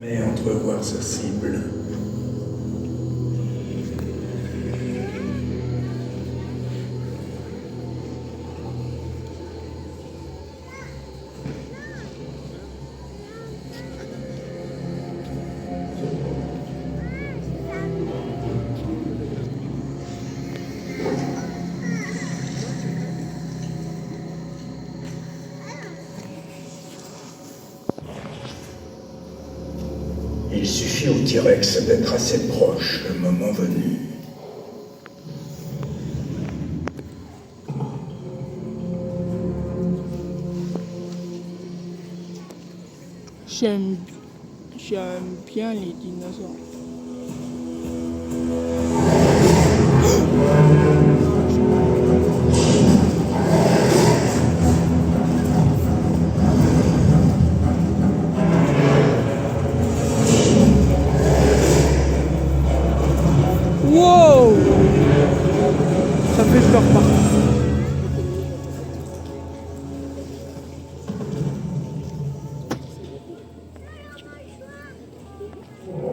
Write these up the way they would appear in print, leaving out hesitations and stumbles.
Mais entrevoir sa cible. Il suffit au T-Rex d'être assez proche le moment venu. J'aime bien les dinosaures. Wow! Ça fait peur par contre.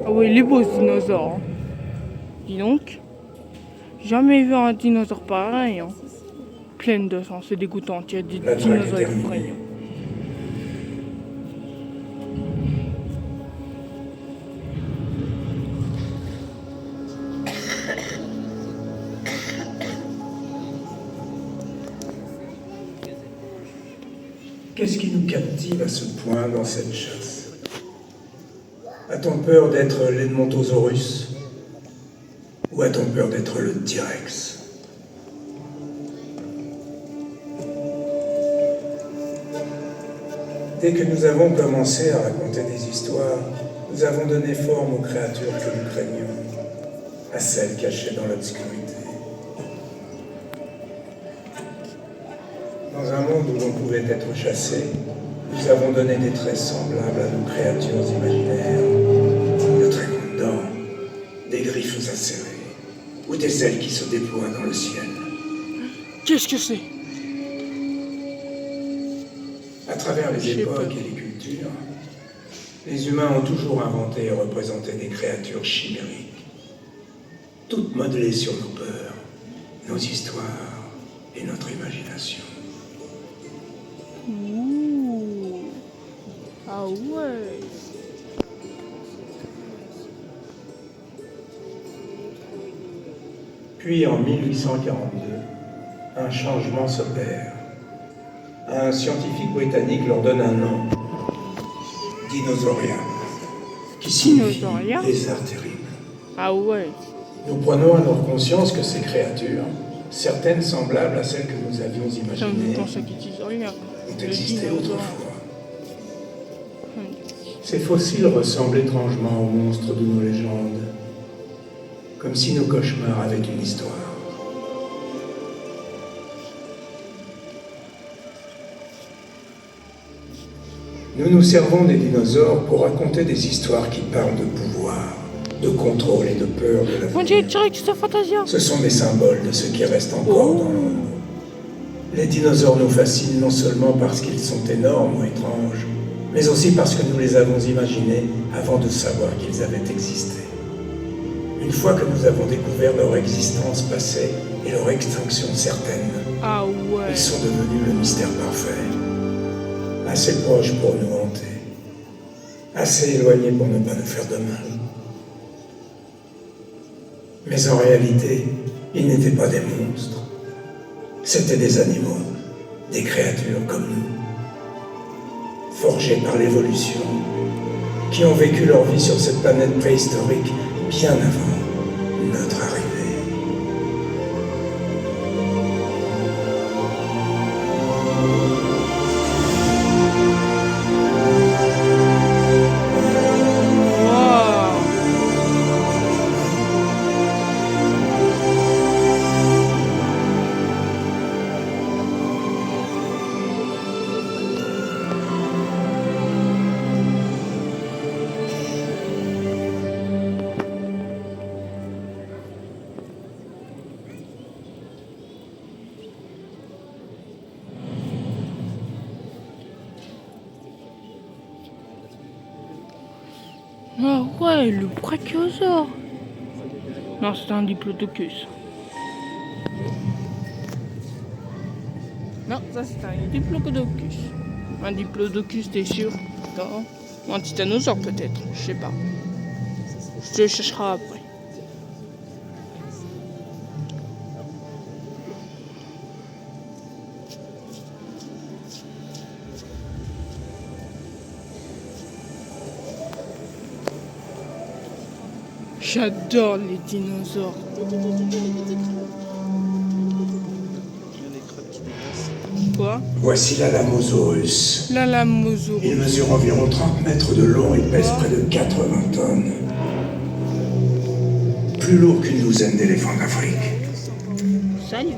Ah oui, il est beau ce dinosaure. Hein. Dis donc. Jamais vu un dinosaure pareil. Hein. Plein de sang, c'est dégoûtant. Il y a des dinosaures effrayants. Qu'est-ce qui nous captive à ce point dans cette chasse? A-t-on peur d'être l'Edmontosaurus? Ou a-t-on peur d'être le T-Rex? Dès que nous avons commencé à raconter des histoires, nous avons donné forme aux créatures que nous craignions, à celles cachées dans l'obscurité. Dans un monde où l'on pouvait être chassé, nous avons donné des traits semblables à nos créatures imaginaires. De très grandes dents, des griffes acérées, ou des ailes qui se déploient dans le ciel. Qu'est-ce que c'est? À travers les époques et les cultures, les humains ont toujours inventé et représenté des créatures chimériques, toutes modelées sur nos peurs, nos histoires et notre imagination. Ouh. Ah ouais. Puis en 1842, un changement s'opère. Un scientifique britannique leur donne un nom, Dinosauria, qui signifie lézard terrible. Ah ouais. Nous prenons alors conscience que ces créatures, certaines semblables à celles que nous avions imaginées, ont existé autrefois. Ces fossiles ressemblent étrangement aux monstres de nos légendes, comme si nos cauchemars avaient une histoire. Nous nous servons des dinosaures pour raconter des histoires qui parlent de pouvoir, de contrôle et de peur de l'avenir. Ce sont des symboles de ce qui reste encore dans le monde. Les dinosaures nous fascinent non seulement parce qu'ils sont énormes ou étranges, mais aussi parce que nous les avons imaginés avant de savoir qu'ils avaient existé. Une fois que nous avons découvert leur existence passée et leur extinction certaine, ils sont devenus le mystère parfait. Assez proches pour nous hanter, assez éloignés pour ne pas nous faire de mal. Mais en réalité, ils n'étaient pas des monstres. C'étaient des animaux, des créatures comme nous, forgées par l'évolution, qui ont vécu leur vie sur cette planète préhistorique bien avant notre arrivée. Ah ouais, le brachiosaure. Non, c'est un diplodocus. Non, ça c'est un diplodocus. Un diplodocus, t'es sûr? Non. Ou un titanosaure peut-être, je sais pas. Je te le chercherai après. J'adore les dinosaures. Quoi? Voici l'Alamosaurus. L'Alamosaurus. Il mesure environ 30 mètres de long et pèse près de 80 tonnes. Plus lourd qu'une douzaine d'éléphants d'Afrique. Salut.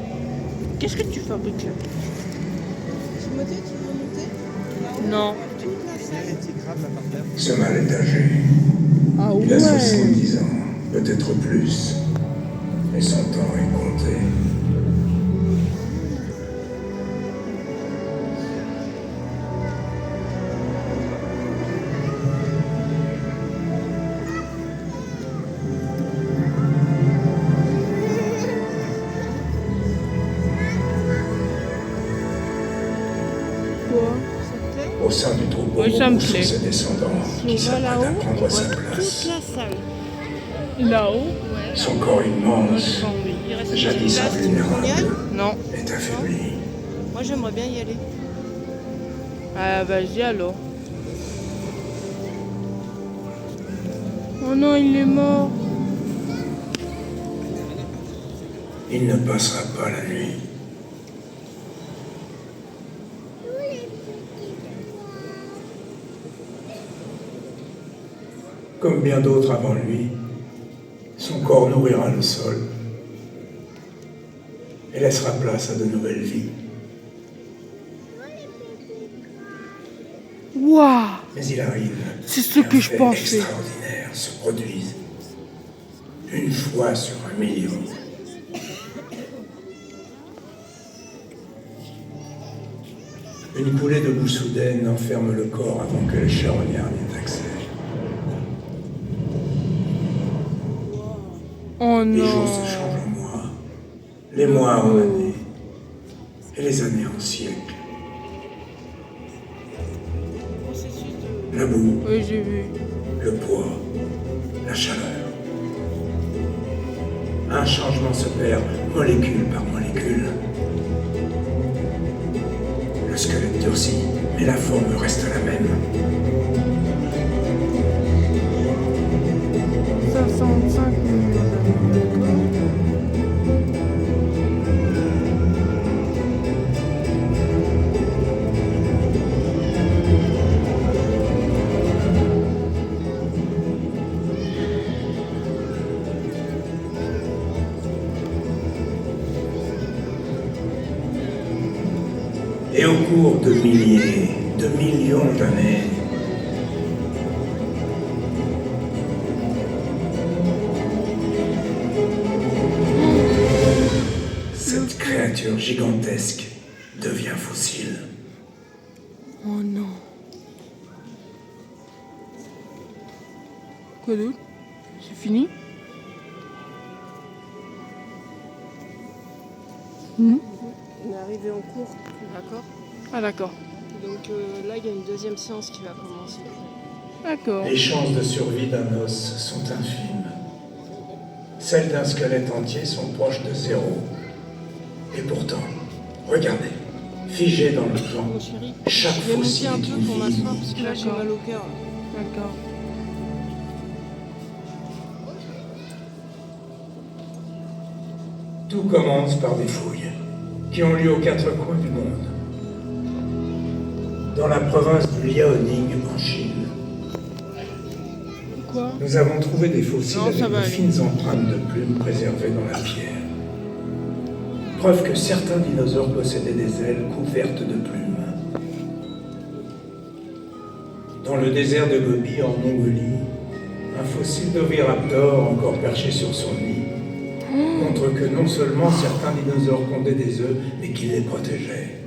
Qu'est-ce que tu fabriques là? Non. Ce mâle est âgé. Ah Il a ouais. 70 ans, peut-être plus. Et son temps est compté. Quoi? Au sein du troupeau, Oui, ça me sont plaît. ses descendants qui s'apprêtent à prendre sa place. Là-haut? Son corps immense, jadis invulnérable, Non. est affaibli. Moi j'aimerais bien y aller. Ah, vas-y alors. Oh non, il est mort. Il ne passera pas la nuit. Comme bien d'autres avant lui, son corps nourrira le sol et laissera place à de nouvelles vies. Waouh! Mais il arrive C'est ce que je fait pensais. extraordinaire se produise une fois sur 1 million. Une coulée de boue soudaine enferme le corps avant que les charognards n'y aient accès. Oh Les jours non. se changent en mois, les mois en années, et les années en siècles. La boue, Oui, j'ai vu. le poids, la chaleur. Un changement se perd molécule par molécule. Le squelette durcit, mais la forme reste la même. 65 millions d'années. Et au cours de milliers, de millions d'années, cette créature gigantesque devient fossile. Oh non. Quoi d'autre? C'est fini? On est arrivé en cours, d'accord? Ah d'accord. Donc là, il y a une deuxième séance qui va commencer. D'accord. Les chances de survie d'un os sont infimes. Celles d'un squelette entier sont proches de 0. Et pourtant, regardez, figé dans le temps, Mon chéri, chaque je vais monter fossile un est peu une pour vie m'asseoir unique. parce que là j'ai mal au cœur. D'accord. Tout commence par des fouilles qui ont lieu aux 4 coins du monde. Dans la province du Liaoning en Chine, Quoi? nous avons trouvé des fossiles Non, avec ça de va aller. fines empreintes de plumes préservées dans la pierre. Preuve que certains dinosaures possédaient des ailes couvertes de plumes. Dans le désert de Gobi, en Mongolie, un fossile d'oviraptor encore perché sur son nid montre que non seulement certains dinosaures pondaient des œufs, mais qu'ils les protégeaient.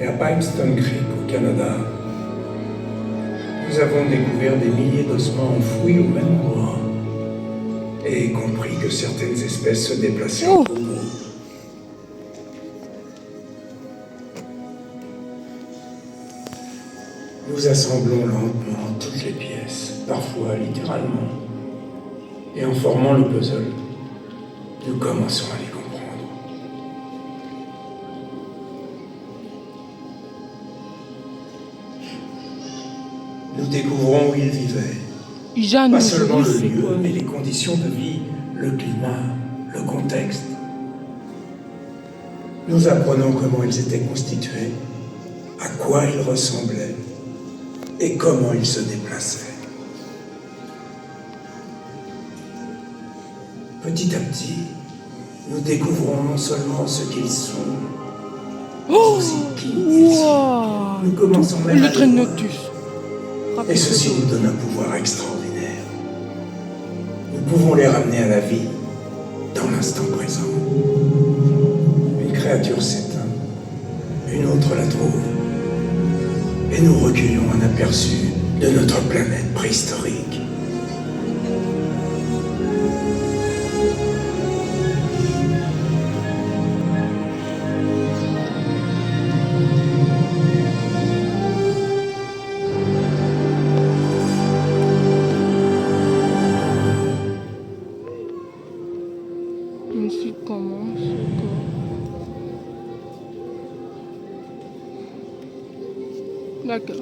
Et à Pipestone Creek, au Canada, Nous avons découvert des milliers d'ossements enfouis au même endroit et compris que certaines espèces se déplaçaient en groupe. Nous assemblons lentement toutes les pièces, parfois littéralement, et en formant le puzzle, nous commençons à les comprendre. Nous découvrons où ils vivaient. Pas seulement le lieu, mais les conditions de vie, le climat, le contexte. Nous apprenons comment ils étaient constitués, à quoi ils ressemblaient et comment ils se déplaçaient. Petit à petit, nous découvrons non seulement ce qu'ils sont, mais aussi qui ils sont. Nous commençons même à les voir. Et ceci nous donne un pouvoir extraordinaire. Nous pouvons les ramener à la vie dans l'instant présent. Une créature s'éteint, une autre la trouve, et nous recueillons un aperçu de notre planète préhistorique. Une suite commence. D'accord.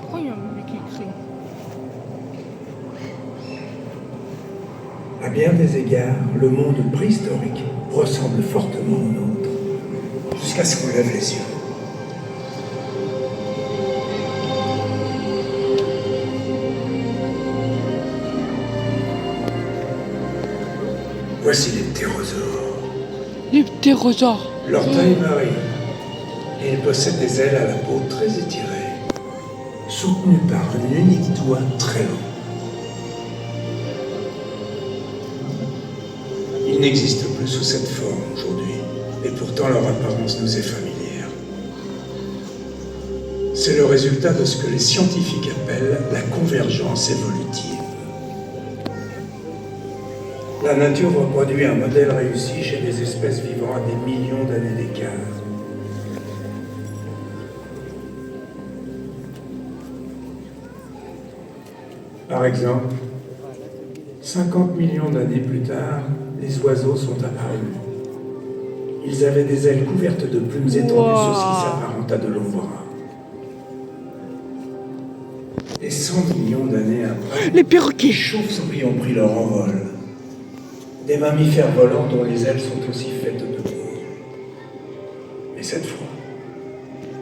Pourquoi il y a un bébé qui crie? À bien des égards, le monde préhistorique ressemble fortement au nôtre, jusqu'à ce qu'on lève les yeux. Voici les ptérosaures. Les ptérosaures. Leur taille varie, et ils possèdent des ailes à la peau très étirée, soutenues par un unique doigt très long. Ils n'existent plus sous cette forme aujourd'hui, et pourtant leur apparence nous est familière. C'est le résultat de ce que les scientifiques appellent la convergence évolutive. La nature reproduit un modèle réussi chez des espèces vivant à des millions d'années d'écart. Par exemple, 50 millions d'années plus tard, les oiseaux sont apparus. Ils avaient des ailes couvertes de plumes étendues sur ce qui s'apparente à de longs bras. Et 100 millions d'années après, les perroquets. Les chauves-souris ont pris leur envol. Des mammifères volants dont les ailes sont aussi faites de peau. Mais cette fois,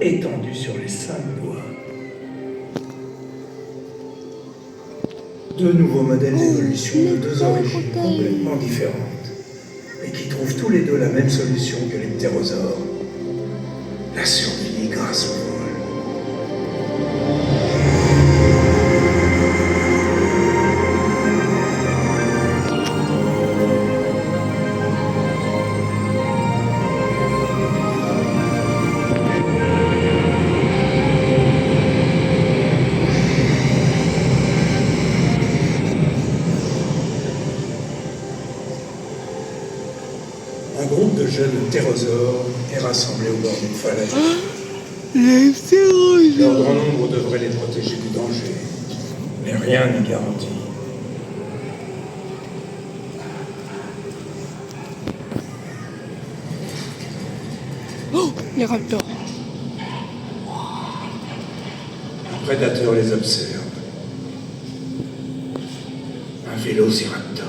étendues sur les 5 doigts. Deux nouveaux modèles d'évolution de deux origines complètement différentes et qui trouvent tous les deux la même solution que les ptérosaures. La survie grâce au vol. Un groupe de jeunes ptérosaures est rassemblé au bord d'une falaise. Les ptérosaures. Leur grand nombre devrait les protéger du danger, mais rien n'est garanti. Oh, les raptors. Un prédateur les observe. Un vélociraptor.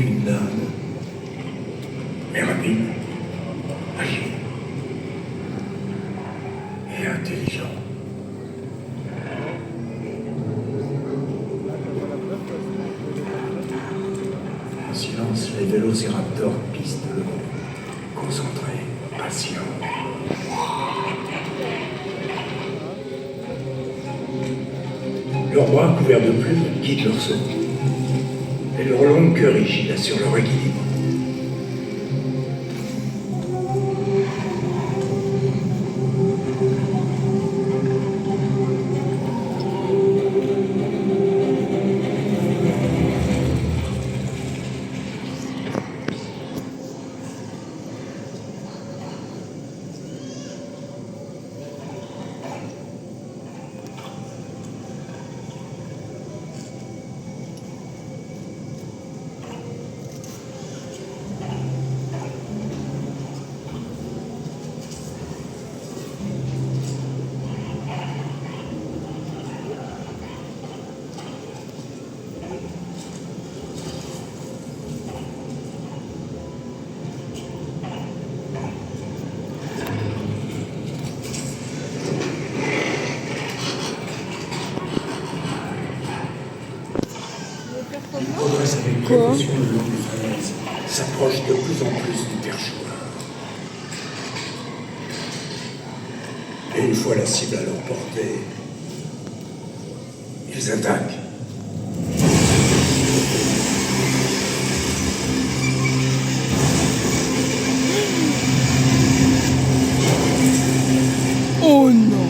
qu'une dinde. Mais rapide, agile et intelligent. En silence, les vélociraptors pistent le groupe. Concentrés, patients. Leurs bras couverts de plumes guident leur saut. Et leur longue queue rigide assure leur équilibre. Ils progressent avec précaution le long des falaises, s'approchent de plus en plus du perchoir. Et une fois la cible à leur portée, ils attaquent. Oh non!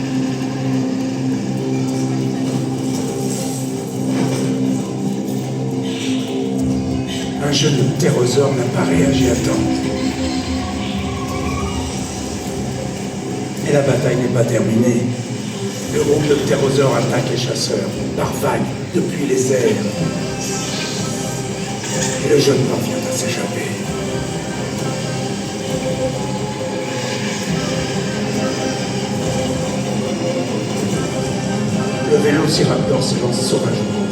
Un jeune ptérosaure n'a pas réagi à temps. Et la bataille n'est pas terminée. Le groupe de ptérosaures attaque les chasseurs, par vagues, depuis les airs. Et le jeune parvient à s'échapper. Le vélociraptor s'élance sauvagement.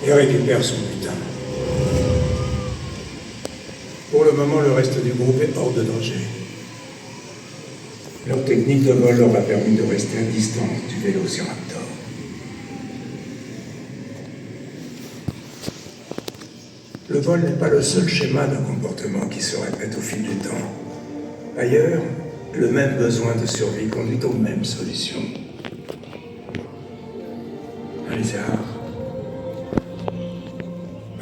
Et récupère son butin. Pour le moment, le reste du groupe est hors de danger. Leur technique de vol leur a permis de rester à distance du vélociraptor. Le vol n'est pas le seul schéma de comportement qui se répète au fil du temps. Ailleurs, le même besoin de survie conduit aux mêmes solutions. Un lézard,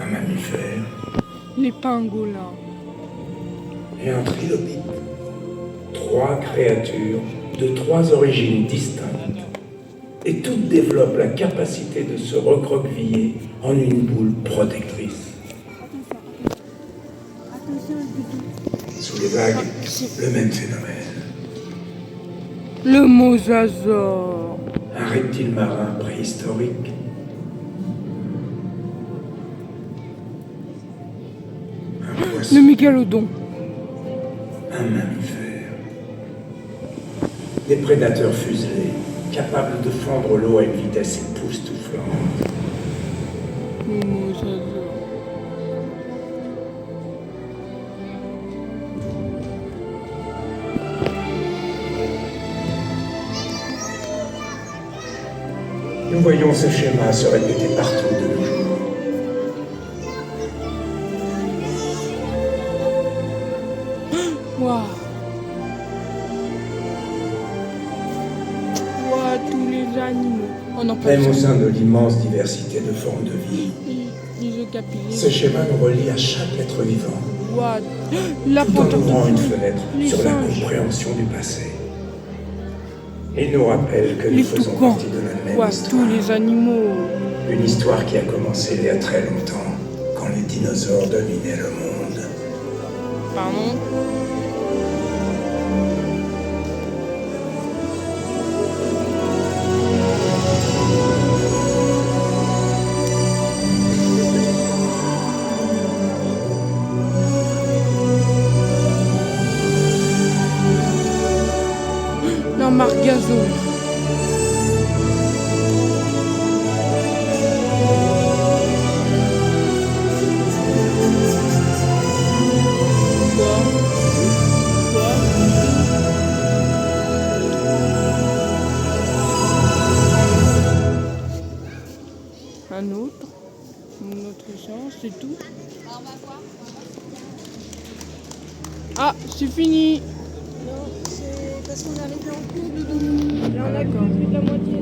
un mammifère Les pangolins. et un trilobite. 3 créatures de 3 origines distinctes. Et toutes développent la capacité de se recroqueviller en une boule protectrice. Sous les vagues, le même phénomène. Le mosasaure. Un reptile marin préhistorique. Un poisson. Le mégalodon. Un mammifère. Des prédateurs fuselés, capables de fendre l'eau à une vitesse époustouflante. Le mosasaure. Nous voyons ce schéma se répéter partout de nos jours. Waouh. Waouh, tous les animaux. On en Même au parle. sein de l'immense diversité de formes de vie, Les capillaires. ce schéma nous relie à chaque être vivant, Waouh. La tout en panthère ouvrant de une feu. fenêtre Les sur la singes. compréhension du passé. Il nous rappelle que nous Les faisons toucans. partie de la même Waouh, histoire. tous les animaux. Une histoire qui a commencé il y a très longtemps, quand les dinosaures dominaient le monde. Pardon. La margazo. Notre séance, c'est tout. Ah, c'est fini. Non, c'est parce qu'on est arrivé en cours, Doudou. Là, on a plus de la moitié.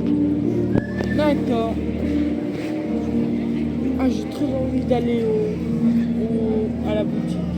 D'accord. Ah, j'ai très envie d'aller à la boutique.